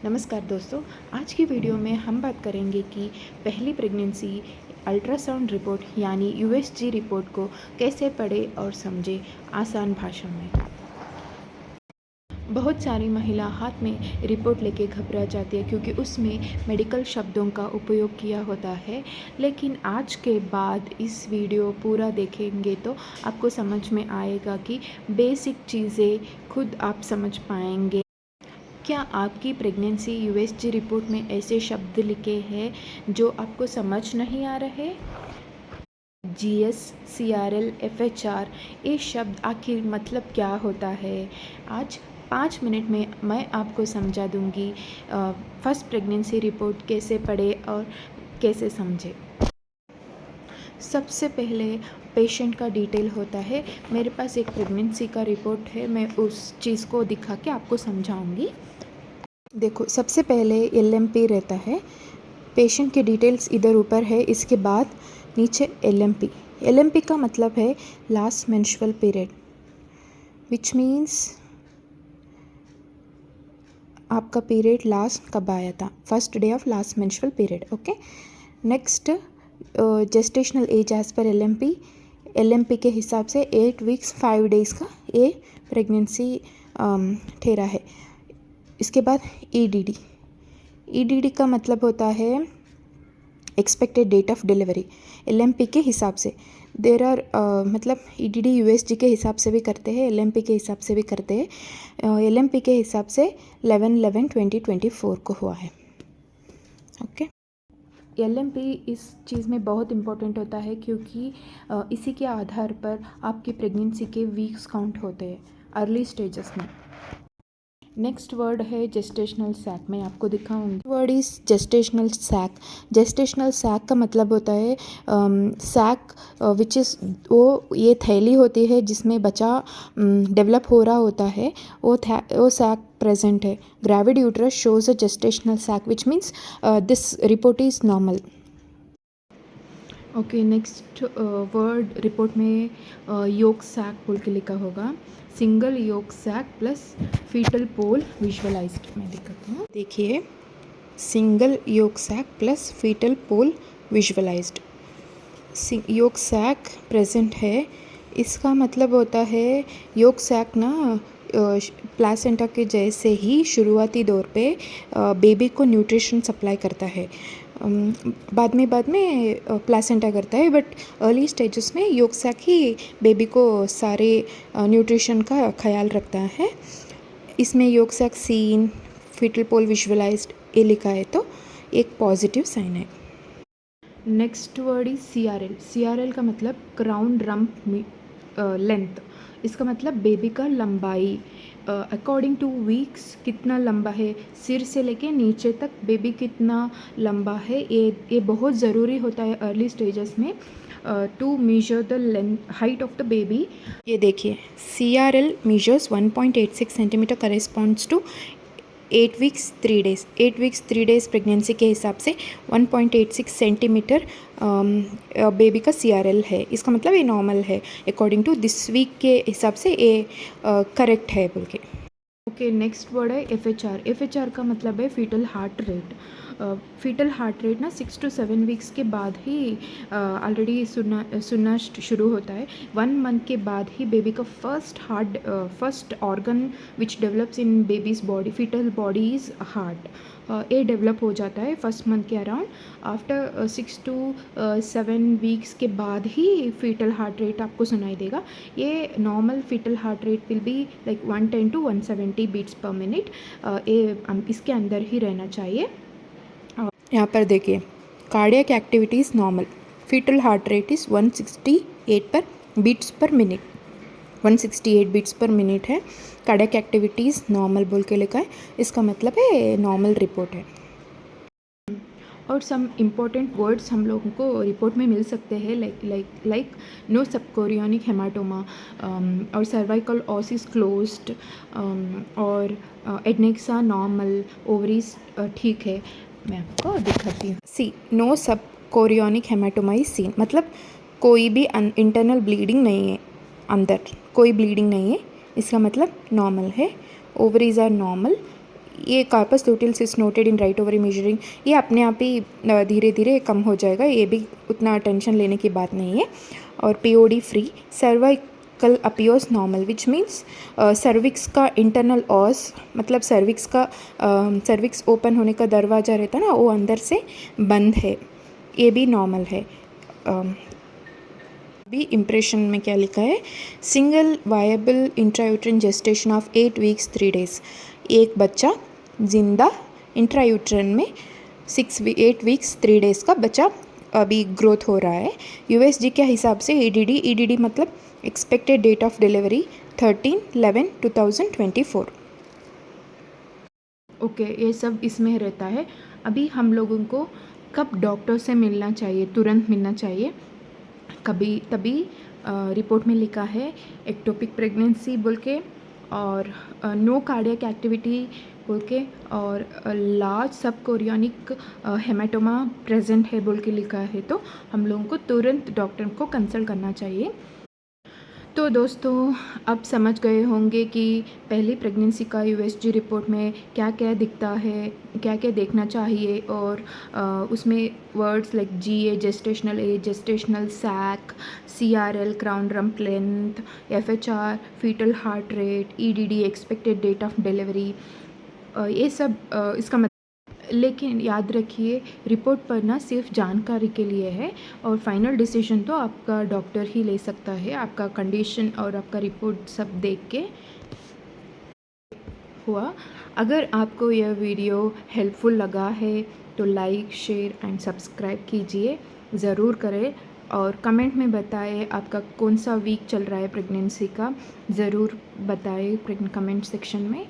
नमस्कार दोस्तों, आज की वीडियो में हम बात करेंगे कि पहली प्रेगनेंसी अल्ट्रासाउंड रिपोर्ट यानी यूएसजी रिपोर्ट को कैसे पढ़े और समझे आसान भाषा में। बहुत सारी महिला हाथ में रिपोर्ट लेके घबरा जाती है क्योंकि उसमें मेडिकल शब्दों का उपयोग किया होता है। लेकिन आज के बाद इस वीडियो पूरा देखेंगे तो आपको समझ में आएगा कि बेसिक चीज़ें खुद आप समझ पाएंगे। क्या आपकी प्रेगनेंसी यूएसजी रिपोर्ट में ऐसे शब्द लिखे हैं जो आपको समझ नहीं आ रहे? जीएस, सीआरएल, एफएचआर, ये शब्द आखिर मतलब क्या होता है? आज 5 मिनट में मैं आपको समझा दूंगी फर्स्ट प्रेगनेंसी रिपोर्ट कैसे पढ़े और कैसे समझे। सबसे पहले पेशेंट का डिटेल होता है। मेरे पास एक प्रेगनेंसी का रिपोर्ट है, मैं उस चीज़ को दिखा के आपको समझाऊंगी। देखो, सबसे पहले एलएमपी रहता है। पेशेंट के डिटेल्स इधर ऊपर है, इसके बाद नीचे एलएमपी। एलएमपी का मतलब है last menstrual period, which means आपका पीरियड लास्ट कब आया था, first day of last menstrual period. Okay, next gestational age age per LMP. LMP के हिसाब से 8 वीक्स 5 डेज़ का ये प्रेगनेंसी ठहरा है। इसके बाद ईडीडी। ईडीडी का मतलब होता है expected date of delivery. LMP के हिसाब से देर आर मतलब ईडीडी यूएसजी के हिसाब से भी करते हैं, एलएमपी के हिसाब से भी करते हैं। एलएमपी के हिसाब से 11/11/2024 को हुआ है। ओके, एलएमपी इस चीज़ में बहुत इम्पोर्टेंट होता है क्योंकि इसी के आधार पर आपकी प्रेगनेंसी के वीक्स काउंट होते हैं अर्ली स्टेजेस में। नेक्स्ट वर्ड है जेस्टेशनल सैक, मैं आपको दिखाऊंगी। Word is gestational sac. Gestational sac का मतलब होता है सैक विच इज़ वो ये थैली होती है जिसमें बच्चा डेवलप हो रहा होता है, वो सैक प्रेजेंट है। Gravid uterus shows a gestational sac which means this report is normal. Okay, next word report में योक सैक बोल के लिखा होगा। Single yolk sac plus fetal pole visualised. मैं दिखाती हूँ, देखिए, single yolk sac plus fetal pole visualised. Yolk sac present है, इसका मतलब होता है योक सैक ना प्लासेंटा के जैसे ही शुरुआती दौर पे बेबी को न्यूट्रिशन सप्लाई करता है। बाद में प्लासेंटा करता है, बट अर्ली स्टेजेस में योक सैक ही बेबी को सारे न्यूट्रिशन का ख्याल रखता है। इसमें yolk sac scene, fetal pole visualised ये लिखा है तो एक पॉजिटिव साइन है। Next word is CRL. CRL का मतलब क्राउन रम्प लेंथ। इसका मतलब बेबी का लंबाई अकॉर्डिंग टू वीक्स कितना लंबा है, सिर से लेके नीचे तक बेबी कितना लंबा है, ये बहुत ज़रूरी होता है अर्ली स्टेजेस में to measure the length height of the baby. ये देखिए, CRL measures 1.86 centimetre corresponds to 8 weeks 3 days. 8 weeks 3 days pregnancy के हिसाब से 1.86 सेंटीमीटर बेबी का CRL है। इसका मतलब ये नॉर्मल है, अकॉर्डिंग टू दिस वीक के हिसाब से ये करेक्ट है बोल के। ओके, नेक्स्ट वर्ड है FHR। FHR का मतलब है foetal heart rate. Foetal heart rate ना 6 to 7 वीक्स के बाद ही ऑलरेडी सुनना शुरू होता है। 1 मंथ के बाद ही बेबी का first organ which develops in baby's body, foetal body is heart. ये डेवलप हो जाता है फर्स्ट मंथ के अराउंड। आफ्टर 6 to 7 वीक्स के बाद ही फीटल हार्ट रेट आपको सुनाई देगा। ये normal foetal heart rate will be like 110 to 170 beats per minute. ये इसके अंदर ही रहना चाहिए। यहाँ पर देखिए, cardiac activity is normal, foetal heart rate is 168 beats per minute. 168 beats per minute है। कार्डियक एक्टिविटीज़ नॉर्मल बोल के लिखा है, इसका मतलब है नॉर्मल रिपोर्ट है। और सम इम्पॉर्टेंट वर्ड्स हम लोगों को रिपोर्ट में मिल सकते हैं, लाइक नो सबकोरियोनिक हेमाटोमा और सर्वाइकल ऑस इज क्लोज्ड और एडनेक्सा नॉर्मल, ओवरीज ठीक है। मैं आपको दिखाती हूँ। सी, नो सबकोरियोनिक हेमाटोमा इज सीन, मतलब कोई भी इंटरनल ब्लीडिंग नहीं है, अंदर कोई ब्लीडिंग नहीं है, इसका मतलब नॉर्मल है। ओवरीज आर नॉर्मल, ये corpus luteal cyst noted in right ovary measuring, ये अपने आप ही धीरे धीरे कम हो जाएगा, ये भी उतना टेंशन लेने की बात नहीं है। और POD free, cervical appears normal which means cervix का इंटरनल ऑस, मतलब सर्विक्स का सर्विक्स ओपन होने का दरवाज़ा रहता है ना, वो अंदर से बंद है, ये भी नॉर्मल है। भी इम्प्रेशन में क्या लिखा है, single viable intrauterine gestation of 8 weeks 3 days, एक बच्चा जिंदा इंट्रायूट्रन में 8 वीक्स 3 डेज़ का बच्चा अभी ग्रोथ हो रहा है। यूएसजी के हिसाब से ईडीडी मतलब expected date of delivery 13/11/2024। Okay, ये सब इसमें रहता है। अभी हम लोगों को कब डॉक्टर से मिलना चाहिए, तुरंत मिलना चाहिए, कभी तभी रिपोर्ट में लिखा है एक्टोपिक प्रेगनेंसी बोल के, और नो कार्डियक एक्टिविटी बोल के, और लार्ज सब कोरियोनिक हेमाटोमा प्रेजेंट है बोल के लिखा है, तो हम लोगों को तुरंत डॉक्टर को कंसल्ट करना चाहिए। तो दोस्तों, अब समझ गए होंगे कि पहली प्रेगनेंसी का यूएसजी रिपोर्ट में क्या क्या दिखता है, क्या क्या देखना चाहिए, और उसमें words like GA gestational age, gestational sac, CRL crown rump length, FHR fetal heart rate, EDD expected date of delivery, ये सब इसका मतलब। लेकिन याद रखिए, रिपोर्ट पढ़ना सिर्फ जानकारी के लिए है, और फाइनल डिसीजन तो आपका डॉक्टर ही ले सकता है, आपका कंडीशन और आपका रिपोर्ट सब देख के हुआ। अगर आपको यह वीडियो हेल्पफुल लगा है तो लाइक, शेयर एंड सब्सक्राइब कीजिए, ज़रूर करें, और कमेंट में बताएं आपका कौन सा वीक चल रहा है प्रेगनेंसी का, ज़रूर बताएं कमेंट सेक्शन में।